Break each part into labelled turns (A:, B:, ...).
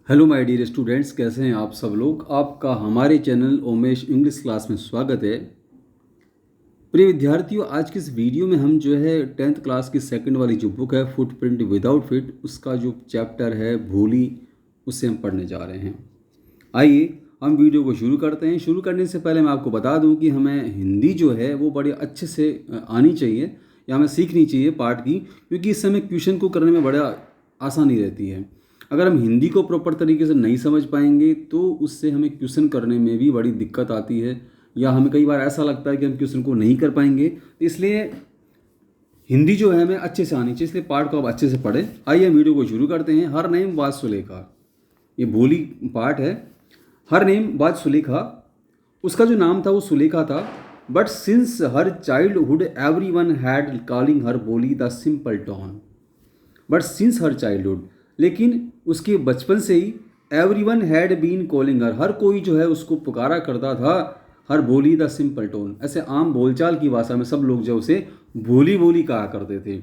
A: Hello my dear students, कैसे हैं आप सब लोग। आपका हमारे चैनल ओमेश इंग्लिश क्लास में स्वागत है। प्रिय विद्यार्थियों, आज की इस वीडियो में हम जो है 10th क्लास की सेकंड वाली जो बुक है फुटप्रिंट विदाउट फिट, उसका जो चैप्टर है भोली, उससे हम पढ़ने जा रहे हैं। आइए हम वीडियो को शुरू करते हैं। शुरू करने से पहले मैं आपको बता दूं कि हमें हिंदी जो है वो बड़े अच्छे से आनी चाहिए या हमें सीखनी चाहिए पाठ की, क्योंकि इससे हमें क्वेश्चन को करने में बड़ा आसानी रहती है। अगर हम हिंदी को प्रॉपर तरीके से नहीं समझ पाएंगे तो उससे हमें क्वेश्चन करने में भी बड़ी दिक्कत आती है, या हमें कई बार ऐसा लगता है कि हम क्वेश्चन को नहीं कर पाएंगे। तो इसलिए हिंदी जो है हमें अच्छे से आनी चाहिए, इसलिए पाठ को आप अच्छे से पढ़ें। आइए हम वीडियो को शुरू करते हैं। हर नेम वाज सुलेखा, ये भोली पाठ है। हर नेम वाज सुलेखा, उसका जो नाम था वो सुलेखा था। But since her childhood everyone had calling her Bholi the simpleton. But since her childhood, लेकिन उसके बचपन से ही everyone had been calling her कोई जो है उसको पुकारा करता था हर बोली द सिंपल टोन। ऐसे आम बोलचाल की भाषा में सब लोग जो उसे भोली बोली कहा करते थे।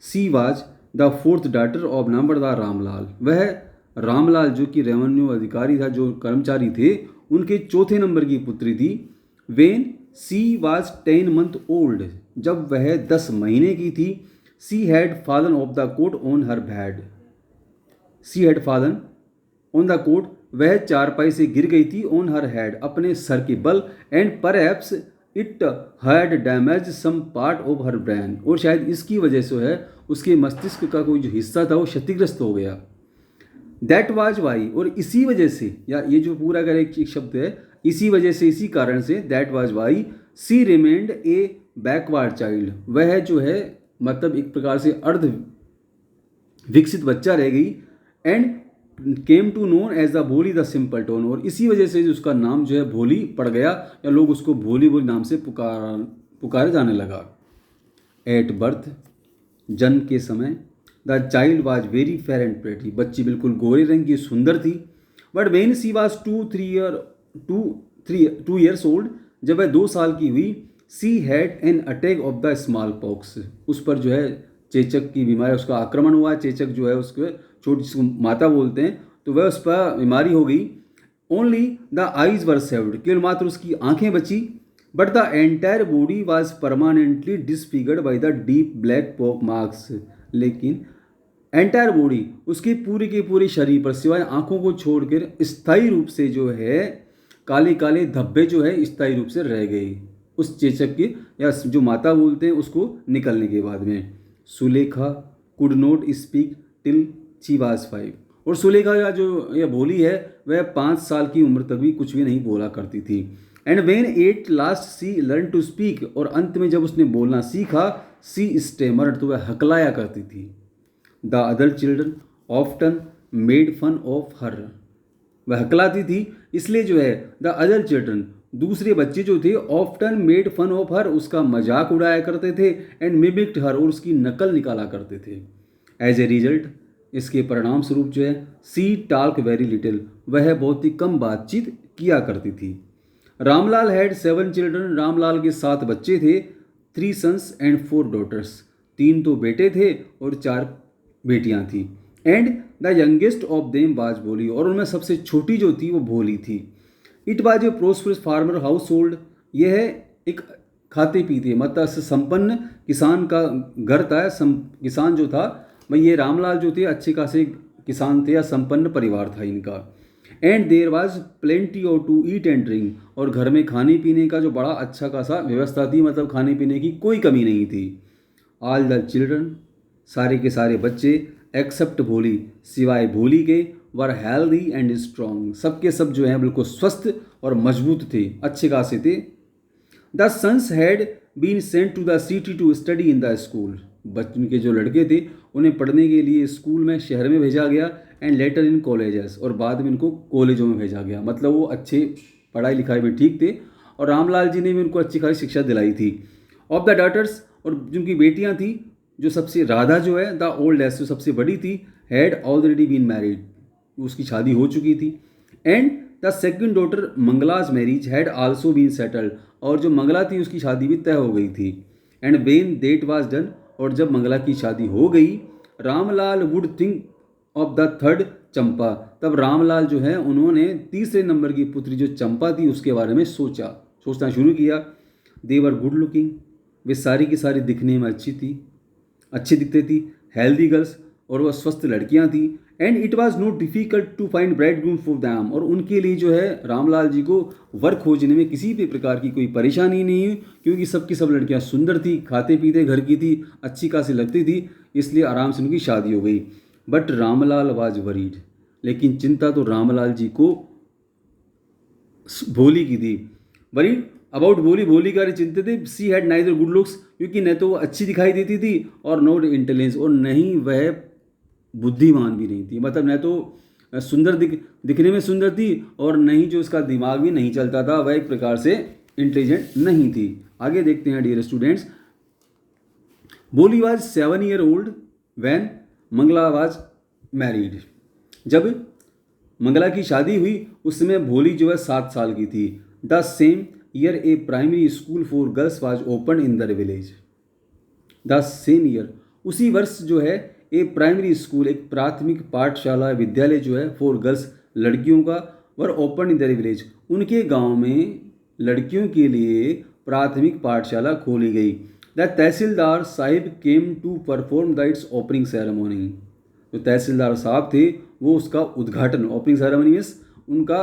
A: She was the fourth daughter of numberdar Ramlal, वह रामलाल जो कि रेवेन्यू अधिकारी था, जो कर्मचारी थे, उनके चौथे नंबर की पुत्री थी। When she was 10 month old, जब वह 10 महीने की थी, she had fallen off the cot on her bed. She had fallen on the cot, वह चारपाई से गिर गई थी। ऑन हर हेड, अपने सर के बल। And perhaps it had damage some part of her brain, और शायद इसकी वजह से है उसके मस्तिष्क का कोई जो हिस्सा था वो क्षतिग्रस्त हो गया। दैट वाज वाई, और इसी वजह से, या ये जो पूरा अगर एक शब्द है, इसी वजह से, इसी कारण से, that was why she remained a backward child, वह जो है मतलब एक प्रकार से अर्ध विकसित बच्चा रह गई। And came to known as the Bholi the simpleton, और इसी वजह से उसका नाम जो है भोली पड़ गया, या लोग उसको भोली भोली नाम से पुकारे जाने लगा। एट बर्थ, जन्म के समय, the child was very fair and pretty, बच्ची बिल्कुल गोरे रंग की सुंदर थी। But when she was 2 years old, जब वह 2 साल की हुई, she had an attack of the small pox, उस पर जो है चेचक की बीमारी, उसका आक्रमण हुआ। चेचक जो है उसको छोटी, जिसको माता बोलते हैं, तो वह उस पर बीमारी हो गई। Only the eyes were saved, केवल मात्र उसकी आंखें बची। But the entire body was permanently disfigured by the deep black pock marks, लेकिन एंटायर बॉडी, उसके पूरे के पूरे शरीर पर सिवाय आंखों को छोड़कर स्थायी रूप से जो है काले काले धब्बे जो है स्थायी रूप से रह गए उस चेचक के, या जो माता बोलते हैं, उसको निकलने के बाद में। Sulekha could not speak till she was 5, और सुलेखा का जो यह भोली है वह 5 साल की उम्र तक भी कुछ भी नहीं बोला करती थी। And when at last she learn to speak, और अंत में जब उसने बोलना सीखा, सी स्टेमर्ड, तो वह हकलाया करती थी। The other children often made fun of her, वह हकलाती थी, इसलिए जो है द अदर चिल्ड्रन, दूसरे बच्चे जो थे, often made fun of her, उसका मजाक उड़ाया करते थे। एंड मिमिक्ड हर, और उसकी नकल निकाला करते थे। एज ए रिजल्ट, इसके परिणाम स्वरूप जो है सी टॉक वेरी लिटिल, वह बहुत ही कम बातचीत किया करती थी। रामलाल हैड 7 चिल्ड्रन, रामलाल के 7 बच्चे थे। 3 sons एंड 4 daughters, 3 तो बेटे थे और 4 बेटियां थी। And the youngest of them was भोली, और उनमें सबसे छोटी जो थी वो भोली थी। It was a prosperous farmer house hold, यह एक खाते पीते मतलब संपन्न किसान का घर था। किसान जो था, भाई ये रामलाल जो थे अच्छे खासे किसान थे, या संपन्न परिवार था इनका। And there was plenty of to eat and drink, और घर में खाने पीने का जो बड़ा अच्छा खासा व्यवस्था थी, मतलब खाने पीने की कोई कमी नहीं थी। ऑल द चिल्ड्रन, सारे के सारे बच्चे, एक्सेप्ट भोली, सिवाय भोली के, वर हेल्दी एंड स्ट्रॉन्ग, सबके सब जो हैं बिल्कुल स्वस्थ और मजबूत थे, अच्छे खासे थे। The sons had been sent to the city to study in the school, बच्चों के जो लड़के थे उन्हें पढ़ने के लिए स्कूल में, शहर में भेजा गया। एंड लेटर इन कॉलेजेस, और बाद में इनको कॉलेजों में भेजा गया, मतलब वो अच्छे पढ़ाई लिखाई में ठीक थे, और रामलाल जी ने भी उनको अच्छी खासी शिक्षा दिलाई थी। ऑफ द डॉटर्स, और जिनकी बेटियां थी, जो सबसे राधा जो है द ओल्डेस्ट, जो सबसे बड़ी थी, हैड ऑलरेडी बीन मैरिड, उसकी शादी हो चुकी थी। And the second daughter Mangala's marriage had also been settled, और जो मंगला थी उसकी शादी भी तय हो गई थी। And when that was done, और जब मंगला की शादी हो गई, Ramlal would think of the third Champa. तब रामलाल जो है उन्होंने तीसरे नंबर की पुत्री जो चंपा थी उसके बारे में सोचना शुरू किया। दे वर गुड लुकिंग, वे सारी की सारी दिखने में अच्छी दिखती थी, हेल्दी गर्ल्स, और वह स्वस्थ लड़कियां थी। And it was not difficult to find bride groom for them, और उनके लिए जो है रामलाल जी को वर खोजने में किसी भी प्रकार की कोई परेशानी नहीं हुई, क्योंकि सबकी सब लड़कियां सुंदर थी, खाते पीते घर की थी, अच्छी खासी लगती थी, इसलिए आराम से उनकी शादी हो गई। बट रामलाल वाज वरीड, लेकिन चिंता तो रामलाल जी को भोली की थी। वरीड अबाउट भोली, भोली का चिंतित थे। She had neither good looks, क्योंकि न तो वो अच्छी दिखाई देती थी और नॉट इंटेलिजेंस, और नहीं वह बुद्धिमान भी नहीं थी। मतलब न तो सुंदर दिखने में सुंदर थी और नहीं जो उसका दिमाग भी नहीं चलता था, वह एक प्रकार से इंटेलिजेंट नहीं थी। आगे देखते हैं dear students. Bholi was 7 years old when Mangala was married. जब मंगला की शादी हुई उस समय भोली जो है 7 साल की थी। The same year A primary school for girls was open in the village. The same year, उसी वर्ष जो है ए प्राइमरी स्कूल, एक प्राथमिक पाठशाला विद्यालय जो है फॉर गर्ल्स, लड़कियों का, वर ओपन इन द विलेज, उनके गांव में लड़कियों के लिए प्राथमिक पाठशाला खोली गई। The tehsildar sahib came to perform the its opening ceremony. जो तहसीलदार साहब थे वो उसका उद्घाटन, ओपनिंग सेरेमनी मीन्स उनका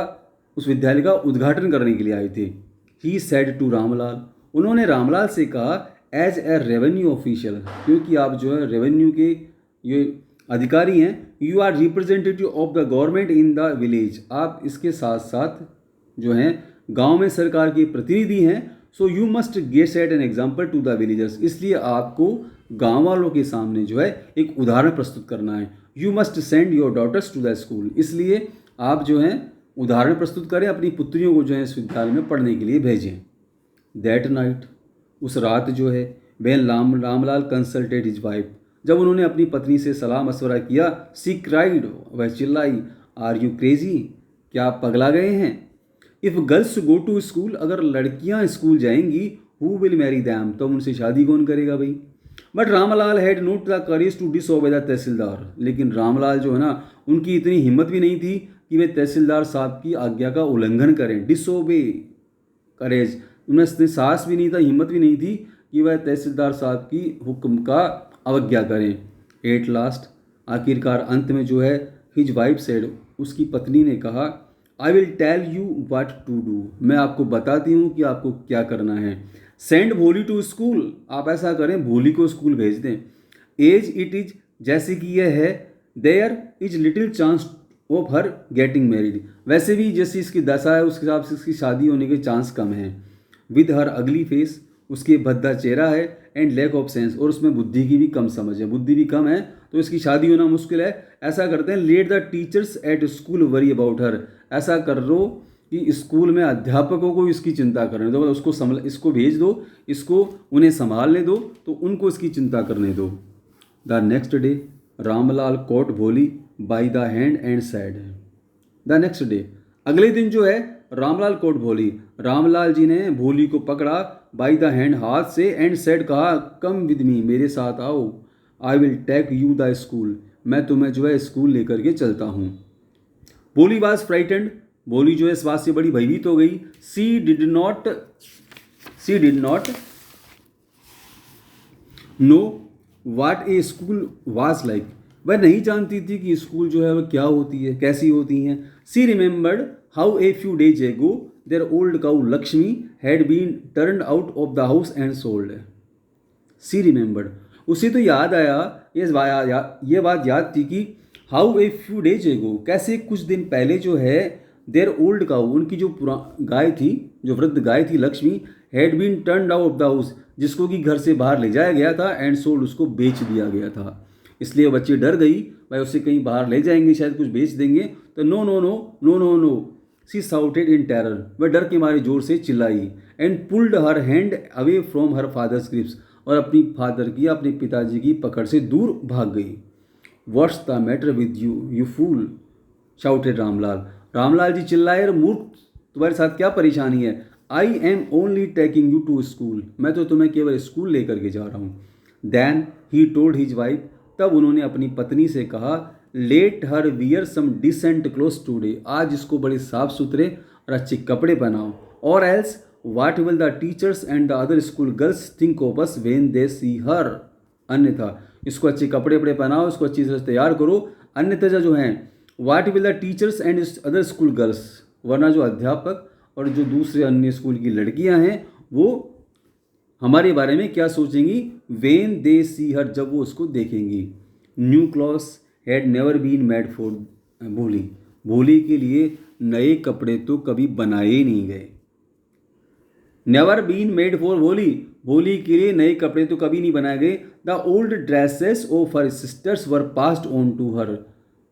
A: उस विद्यालय का उद्घाटन करने के लिए आए थे। ही सेड टू रामलाल, उन्होंने रामलाल से कहा एज ए रेवेन्यू ऑफिशियल, क्योंकि आप जो है रेवेन्यू के ये अधिकारी हैं, you are representative of the government in the village, आप इसके साथ साथ जो हैं गांव में सरकार के प्रतिनिधि हैं। So you must get set an example to the villagers, इसलिए आपको गांव वालों के सामने जो है एक उदाहरण प्रस्तुत करना है। You must send your daughters to the school, इसलिए आप जो हैं उदाहरण प्रस्तुत करें, अपनी पुत्रियों को जो है इस विद्यालय में पढ़ने के लिए भेजें। दैट नाइट, उस रात जो है, when Ramlal consulted his wife, जब उन्होंने अपनी पत्नी से सलाह मशवरा किया, सी क्राइड, वह चिल्लाई, आर यू क्रेजी, क्या आप पगला गए हैं? If girls go to school, अगर लड़कियां स्कूल जाएंगी, हु विल मैरी दैम, तो उनसे शादी कौन करेगा भाई? But Ramlal had not the courage to disobey the tehsildar, लेकिन रामलाल जो है ना, उनकी इतनी हिम्मत भी नहीं थी कि वे तहसीलदार साहब की आज्ञा का उल्लंघन करें। डिसओबे, करेज, उनमें साहस भी नहीं था, हिम्मत भी नहीं थी कि वह तहसीलदार साहब की हुक्म का अवज्ञा करें। एट लास्ट, आखिरकार अंत में जो है, हिज वाइफ सेड, उसकी पत्नी ने कहा, I will tell you what to do, मैं आपको बताती हूँ कि आपको क्या करना है। सेंड भोली टू स्कूल, आप ऐसा करें भोली को स्कूल भेज दें। एज इट इज, जैसे कि यह है, there is little chance of her getting married, वैसे भी जैसी इसकी दशा है उसके हिसाब से इसकी शादी होने के चांस कम हैं। विद हर अगली फेस, उसके भद्दा चेहरा है, एंड लैक ऑफ सेंस, और उसमें बुद्धि की भी कम समझ है, बुद्धि भी कम है, तो इसकी शादी होना मुश्किल है। ऐसा करते हैं, let the teachers at school worry about her, ऐसा कर लो कि स्कूल में अध्यापकों को इसकी चिंता करने दो, इसको भेज दो, इसको उन्हें संभालने दो, तो उनको इसकी चिंता करने दो। The next day Ramlal caught Bholi by the hand and said. The next day, अगले दिन जो है रामलाल कोट भोली, रामलाल जी ने भोली को पकड़ा, बाई द हैंड, हाथ से, एंड सेड, कहा, कम विद मी, मेरे साथ आओ, I will take you the school, मैं तुम्हें जो है स्कूल लेकर के चलता हूँ। भोली वाज फ्राइटेंड, भोली जो है इस बात से बड़ी भयभीत हो गई। She did not know what a school was like, वह नहीं जानती थी कि स्कूल जो है वह क्या होती है, कैसी होती हैं। She remembered how a few days ago their old cow Lakshmi had been turned out of the house and sold. She remembered, उसे तो याद आया, ये बात याद थी कि हाउ ए फ्यू डेज एगो, कैसे कुछ दिन पहले जो है, देयर ओल्ड काउ, उनकी जो गाय थी, जो वृद्ध गाय थी Lakshmi, had been turned out of the house, जिसको कि घर से बाहर ले जाया गया था, एंड सोल्ड, उसको बेच दिया गया था। इसलिए बच्ची डर गई, भाई उसे कहीं बाहर ले जाएंगे, शायद कुछ बेच देंगे, तो no no no no no no, she shouted in terror, वह डर के मारे जोर से चिल्लाई, and pulled her hand away from her father's grips, और अपनी फादर की, अपने पिताजी की पकड़ से दूर भाग गई। What's the matter with you you fool, shouted Ramlal, Ramlal ji चिल्लाए, मूर्ख, तुम्हारे साथ क्या परेशानी है? I am only taking you to school, मैं तो तुम्हें केवल स्कूल लेकर के जा रहा हूँ। Then he told his wife, तब उन्होंने अपनी पत्नी से कहा, let her wear some decent cloth today, आज इसको बड़े साफ सुथरे और अच्छे कपड़े पहनाओ, or else what will the teachers and the other school girls think of us when they see her, अन्यथा इसको अच्छे कपड़े वपड़े पहनाओ, इसको अच्छी तरह से तैयार करो, अन्यथा जो है what will the teachers and other school girls, वरना जो अध्यापक और जो दूसरे अन्य स्कूल की लड़कियां हैं वो हमारे बारे में क्या सोचेंगी, वेन दे सी हर, जब वो उसको देखेंगी। New clothes had never been made for Bholi, Bholi के लिए नए कपड़े तो कभी बनाए ही नहीं गए। Never been made for Bholi, Bholi के लिए नए कपड़े तो कभी नहीं बनाए गए। The old dresses of her sisters were passed on to her,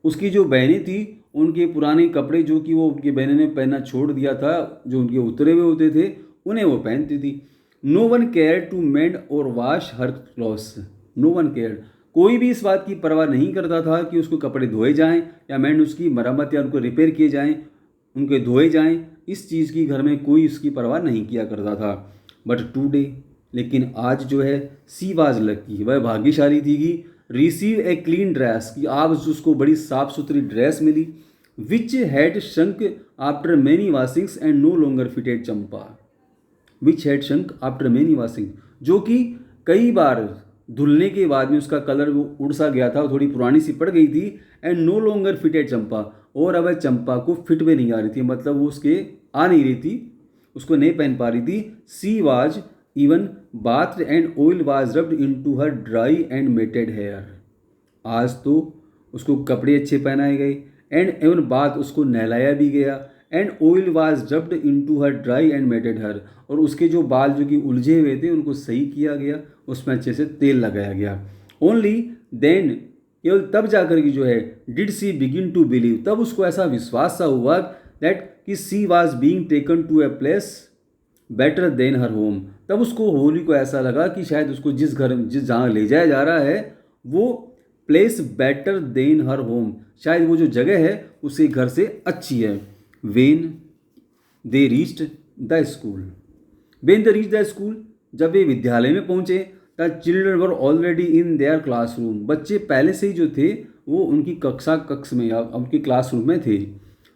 A: उसकी जो बहनें थी उनके पुराने कपड़े जो कि वो उनकी बहनें ने पहनना छोड़ दिया था, जो उनके उतरे हुए होते थे उन्हें वो पहनती थी। No one care to mend or wash her clothes, no one care, कोई भी इस बात की परवाह नहीं करता था कि उसको कपड़े धोए जाएं या मेंड उसकी मरम्मत या उनको रिपेयर किए जाएं, उनके धोए जाएं, इस चीज़ की घर में कोई इसकी परवाह नहीं किया करता था। बट टुडे, लेकिन आज जो है सी वाज लकी, वह भाग्यशाली थी कि रिसीव ए क्लीन ड्रेस, कि आज उसको बड़ी साफ सुथरी ड्रेस मिली, which had shrunk after many washings and no longer fitted Champa, which had shrunk after many washing, जो कि कई बार धुलने के बाद में उसका कलर वो उड़ सा गया था, थोड़ी पुरानी सी पड़ गई थी, एंड नो लॉन्गर फिटेड चंपा, और अब चंपा को फिट में नहीं आ रही थी, मतलब वो उसके आ नहीं रही थी, उसको नहीं पहन पा रही थी। She was even bath and oil was rubbed in to her dry and matted hair, आज तो उसको कपड़े अच्छे पहनाए गए, एंड एवन बाथ, उसको नहलाया भी गया, and oil was rubbed in to her dry and matted hair, और उसके जो बाल जो कि उलझे हुए थे उनको सही किया गया, उसमें अच्छे से तेल लगाया गया। ओनली देन, केवल तब जाकर कि जो है did she begin to believe, तब उसको ऐसा विश्वास सा हुआ दैट कि she was being taken to a place better than her home, तब उसको होली को ऐसा लगा कि शायद उसको जिस जहाँ ले जाया जा रहा है वो place better than her home, शायद वो जो जगह है उसके घर से अच्छी है। When they reached the school, when they reach the school, जब वे विद्यालय में पहुंचे, the children were already in their classroom, बच्चे पहले से ही जो थे वो उनकी कक्ष में या उनके क्लासरूम में थे।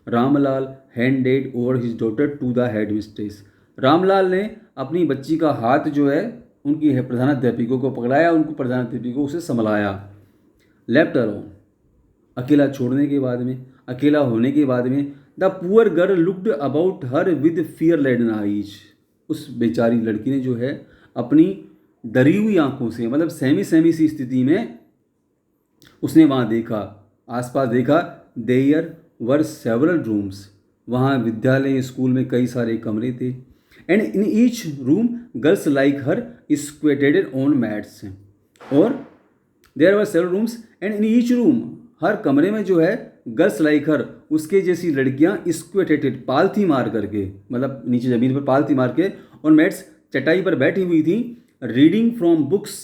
A: Ramlal handed over his daughter to the head mistress, Ramlal ने अपनी बच्ची का हाथ जो है उनकी प्रधानाध्यापिका को पकड़ाया, उनको प्रधानाध्यापिका को उसे संभलाया। लेफ्ट अलोन, अकेला छोड़ने के बाद में, अकेला होने के बाद में, the poor girl looked about her with fear laden eyes, उस बेचारी लड़की ने जो है अपनी डरी हुई आंखों से, मतलब सहमी सहमी सी स्थिति में उसने वहाँ देखा, आसपास देखा। देयर वर सेवरल रूम्स, वहाँ विद्यालय स्कूल में कई सारे कमरे थे, and in each room girls like her squatted on mats, और there were several rooms and in each room, हर कमरे में जो है गर्ल्स लाइक हर, उसके जैसी लड़कियां स्क्वेटेटेड, पालथी मार करके, मतलब नीचे ज़मीन पर पालथी मार के, और मैट्स, चटाई पर बैठी हुई थी, रीडिंग फ्रॉम बुक्स,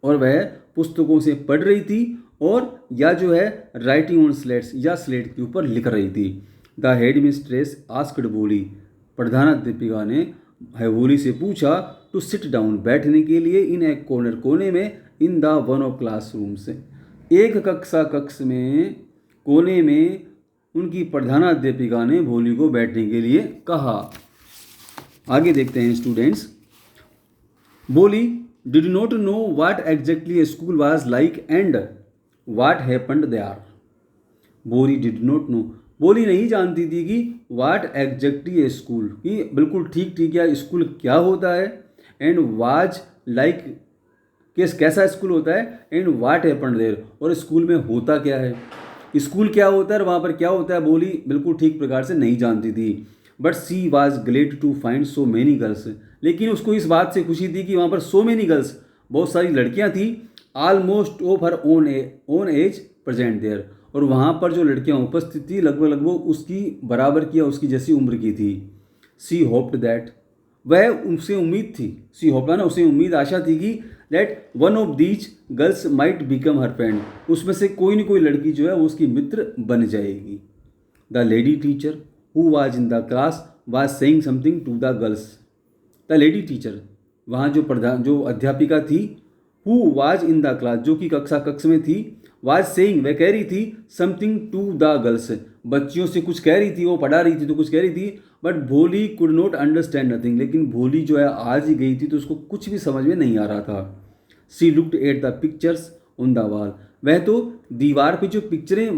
A: और वह पुस्तकों से पढ़ रही थी, और या जो है राइटिंग ऑन स्लेट्स, या स्लेट के ऊपर लिख रही थी। द हेड मिस्ट्रेस आस्क्ड भोली, प्रधानाध्यापिका ने भोली से पूछा टू सिट डाउन, बैठने के लिए, इन ए कॉर्नर, कोने में, in the one of classrooms, एक कक्ष में कोने में उनकी प्रधानाध्यापिका ने भोली को बैठने के लिए कहा। आगे देखते हैं students. Bholi did not know what exactly school was like and what happened there, Bholi did not know, Bholi नहीं जानती थी कि व्हाट एग्जैक्टली स्कूल, कि बिल्कुल ठीक ठीक या स्कूल क्या होता है, एंड वाज लाइक, कैसा स्कूल होता है, एंड व्हाट हैपेंड देयर, और स्कूल में होता क्या है, स्कूल क्या होता है और वहाँ पर क्या होता है, भोली बिल्कुल ठीक प्रकार से नहीं जानती थी। But she was glad to find so many girls, लेकिन उसको इस बात से खुशी थी कि वहाँ पर सो मैनी गर्ल्स, बहुत सारी लड़कियाँ थी, almost of her own age present there, और वहाँ पर जो लड़कियाँ उपस्थित थी लगभग उसकी बराबर की या उसकी जैसी उम्र की थी। सी होप्ड दैट, वह उनसे उम्मीद थी, सी होप्ड ना, उसे उम्मीद आशा थी कि that one of these girls might become her friend, उसमें से कोई न कोई लड़की जो है वो उसकी मित्र बन जाएगी। The lady teacher who was in the class was saying something to the girls, the lady teacher, वहाँ जो अध्यापिका थी, who was in the class, जो कि कक्ष में थी, वाज सेइंग, वह कह रही थी, समथिंग टू द गर्ल्स, बच्चियों से कुछ कह रही थी, वो पढ़ा रही थी तो कुछ कह रही थी, बट भोली कुड नॉट अंडरस्टैंड नथिंग, लेकिन भोली जो है आज ही गई थी तो उसको कुछ भी समझ में नहीं आ रहा था। She looked at the pictures on the wall, वह तो दीवार पे जो पिक्चरें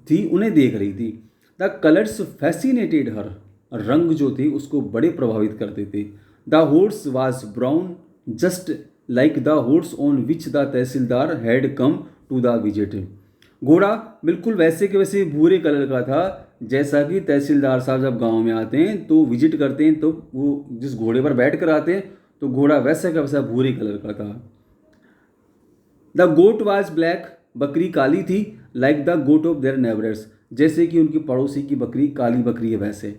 A: थी उन्हें देख रही थी। द कलर्स फैसिनेटेड हर, रंग जो थे उसको बड़े प्रभावित करते थे। The horse was brown just like the horse on which the tehsildar had come to the visit, घोड़ा बिल्कुल वैसे के वैसे भूरे कलर का था जैसा कि तहसीलदार साहब जब गांव में आते हैं तो विजिट करते हैं तो वो जिस घोड़े पर बैठ कर आते हैं तो घोड़ा वैसा का वैसा भूरे कलर का था। द गोट वाज ब्लैक, बकरी काली थी, like the goat of their neighbours, जैसे कि उनकी पड़ोसी की बकरी काली बकरी है वैसे।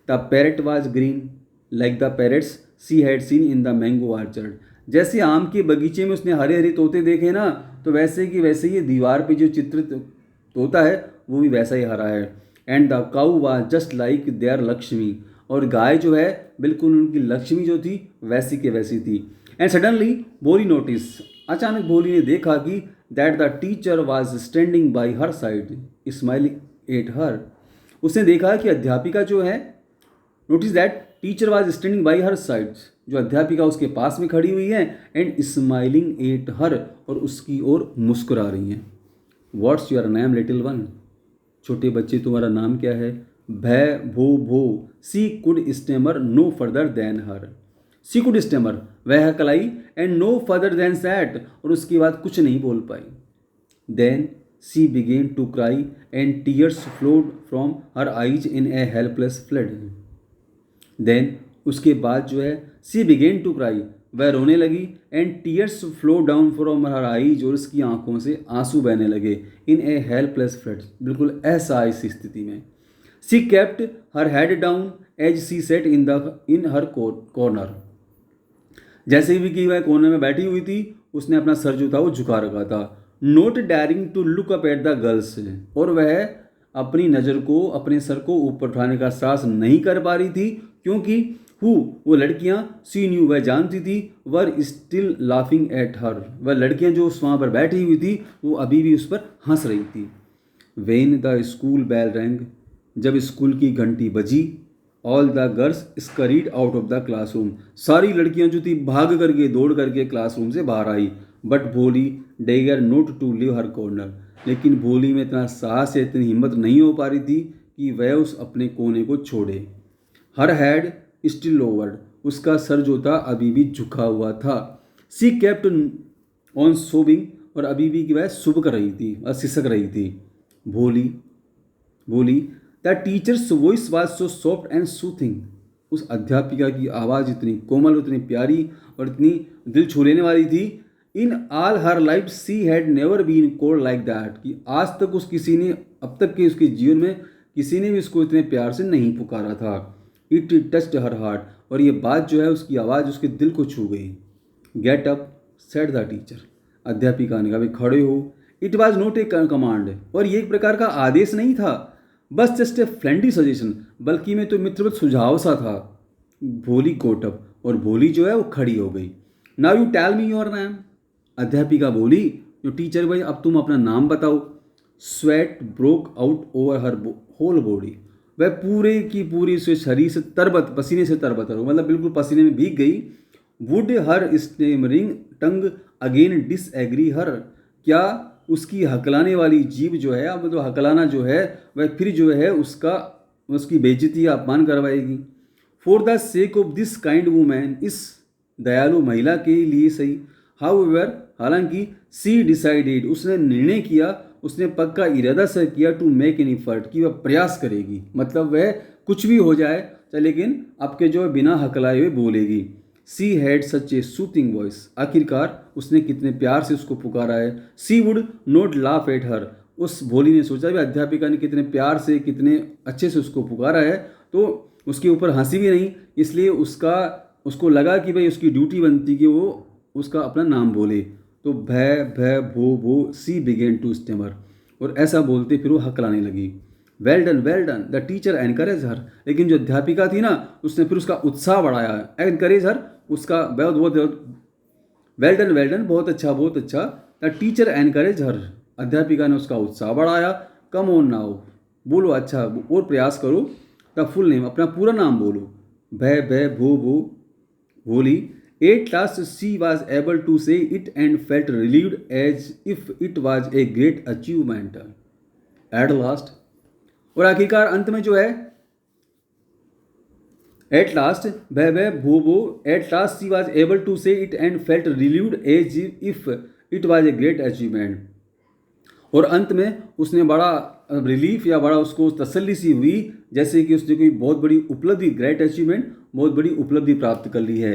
A: The parrot was green, like the parrots she had seen in the mango orchard, जैसे आम के बगीचे में उसने हरे हरे तोते देखे ना, तो वैसे कि वैसे ये दीवार पे जो चित्रित तोता है वो भी वैसा ही हरा है। And the cow was just like their Lakshmi, और गाय जो है बिल्कुल उनकी लक्ष्मी जो थी वैसी के वैसी थी। एंड सडनली भोली नोटिस, अचानक भोली ने देखा कि that the teacher was standing bye her side smiling at her, उसने देखा कि अध्यापिका जो है, notice that teacher was standing bye her side, जो अध्यापिका उसके पास में खड़ी हुई है, एंड स्माइलिंग एट हर, और उसकी ओर मुस्कुरा रही हैं। What's your name little one, छोटे बच्चे तुम्हारा नाम क्या है। भय भो भो, she could stammer no further than her, she could stammer वह हकलाई, and no further than that, और उसके बाद कुछ नहीं बोल पाई। Then she began to cry and tears flowed from her eyes in a helpless flood, then उसके बाद जो है सी बिगेन टू क्राई, वह रोने लगी, and tears flow down from her eyes, और उसकी आंखों से आंसू बहने लगे, इन ए हेल्पलेस फ्लड, बिल्कुल असहाय सी स्थिति में। She kept her head down as she sat in her corner, जैसे भी कि वह कोने में बैठी हुई थी उसने अपना सर जो था वो झुका रखा था। Not daring to look up at the girls, और वह अपनी नज़र को, अपने सर को ऊपर उठाने का साहस नहीं कर पा रही थी, क्योंकि वो लड़कियां, सी न्यू वह जानती थी, were still laughing at her, वह लड़कियां जो वहाँ पर बैठी हुई थी वो अभी भी उस पर हंस रही थी। When the school bell rang, जब स्कूल की घंटी बजी, all the girls scurried out of the classroom, सारी लड़कियां जो थी भाग करके दौड़ करके क्लासरूम से बाहर आई। But Bholi dare not to leave her corner, लेकिन भोली में इतना साहस या इतनी हिम्मत नहीं हो पा रही थी कि वह उस अपने कोने को छोड़े। हर हैड स्टिल लोवर्ड, उसका सर जो था अभी भी झुका हुआ था। सी केप्ट ऑन सोबिंग, और अभी भी कि वह सुबक रही थी और सिसक रही थी। भोली the teachers voice was so soft and soothing, उस अध्यापिका की आवाज़ इतनी कोमल, इतनी प्यारी और इतनी दिल छू लेने वाली थी। In all her life she had never been called like that, कि आज तक किसी ने, अब तक के उसके जीवन में किसी ने भी उसको इतने प्यार से नहीं पुकारा था। इट टच्ड हर हार्ट, और ये बात जो है उसकी आवाज़ उसके दिल को छू गई। Get up said the teacher, अध्यापिका ने कहा भाई खड़े हो। It was not a command, और ये एक प्रकार का आदेश नहीं था, बस जस्ट ए फ्रेंडली सजेशन, बल्कि मैं तो मित्रवत सुझाव सा था। भोली गोट अप, और भोली जो है वो खड़ी हो गई। Now you tell me your name, अध्यापिका बोली, जो टीचर भाई अब तुम अपना नाम बताओ। Sweat broke out over her whole body, वह पूरे की पूरी से शरीर से तरबत, पसीने से तरबत हो, मतलब बिल्कुल पसीने में भीग गई। Would her stammering tongue again disagree her, क्या उसकी हकलाने वाली जीभ जो है, अब तो हकलाना जो है वह फिर जो है उसकी बेइज्जती या अपमान करवाएगी। For the sake of this kind women, इस दयालु महिला के लिए सही। हाउएवर, हालांकि सी डिसाइडेड, उसने निर्णय किया, उसने पक्का इरादा से किया, टू मेक एन एफर्ट, कि वह प्रयास करेगी, मतलब वह कुछ भी हो जाए लेकिन आपके जो बिना हकलाए हुए बोलेगी। She had such a soothing voice, आखिरकार उसने कितने प्यार से उसको पुकारा है। She would not laugh at her, उस भोली ने सोचा भी अध्यापिका ने कितने प्यार से, कितने अच्छे से उसको पुकारा है, तो उसके ऊपर हंसी भी नहीं, इसलिए उसको लगा कि भाई उसकी ड्यूटी बनती कि वो उसका अपना नाम बोले। तो भय भय भो भो, सी बिगेन टू स्टेमर, और ऐसा बोलते फिर वो हकलाने लगी। Well done the teacher encourage her, लेकिन जो अध्यापिका थी ना उसने फिर उसका उत्साह बढ़ाया। एनकरेज हर, उसका बहुत बहुत वेल डन बहुत अच्छा द टीचर एनकरेज हर, अध्यापिका ने उसका उत्साह बढ़ाया। कम ऑन नाउ, बोलो, अच्छा और प्रयास करो। द फुल नेम, अपना पूरा नाम बोलो। भय भय भो भो Bholi. At last she was able to say it and felt relieved as if it was a great achievement. At last, और आखिरकार अंत में जो है, एट लास्ट भय भय भो भो, at last she was able to say it and felt relieved as if it was a great achievement. और अंत में उसने बड़ा रिलीफ या बड़ा उसको तसल्ली सी हुई, जैसे कि उसने कोई बहुत बड़ी उपलब्धि, ग्रेट अचीवमेंट, बहुत बड़ी उपलब्धि प्राप्त कर ली है।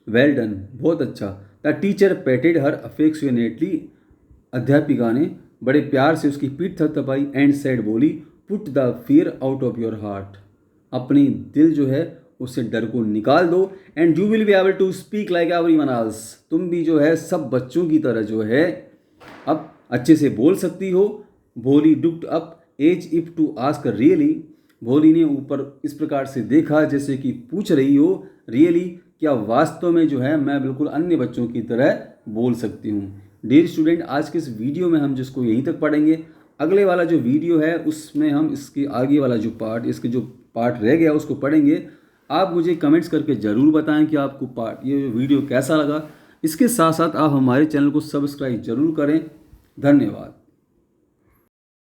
A: वेल डन, बहुत अच्छा। The teacher patted her affectionately, अध्यापिका ने बड़े प्यार से उसकी पीठ थपथपाई एंड सेड, बोली, put the fear out of your heart, अपनी दिल जो है उससे डर को निकाल दो। And you will be able to speak like everyone else, तुम भी जो है सब बच्चों की तरह जो है अब अच्छे से बोल सकती हो। Bholi looked up as if to ask really, Bholi ने ऊपर इस प्रकार से देखा जैसे कि पूछ रही हो, रियली, क्या वास्तव में जो है मैं बिल्कुल अन्य बच्चों की तरह बोल सकती हूँ। डियर स्टूडेंट, आज के इस वीडियो में हम जिसको यहीं तक पढ़ेंगे। अगले वाला जो वीडियो है उसमें हम इसके आगे वाला जो पार्ट, इसके जो पार्ट रह गया उसको पढ़ेंगे। आप मुझे कमेंट्स करके ज़रूर बताएं कि आपको ये वीडियो कैसा लगा। इसके साथ साथ आप हमारे चैनल को सब्सक्राइब जरूर करें। धन्यवाद।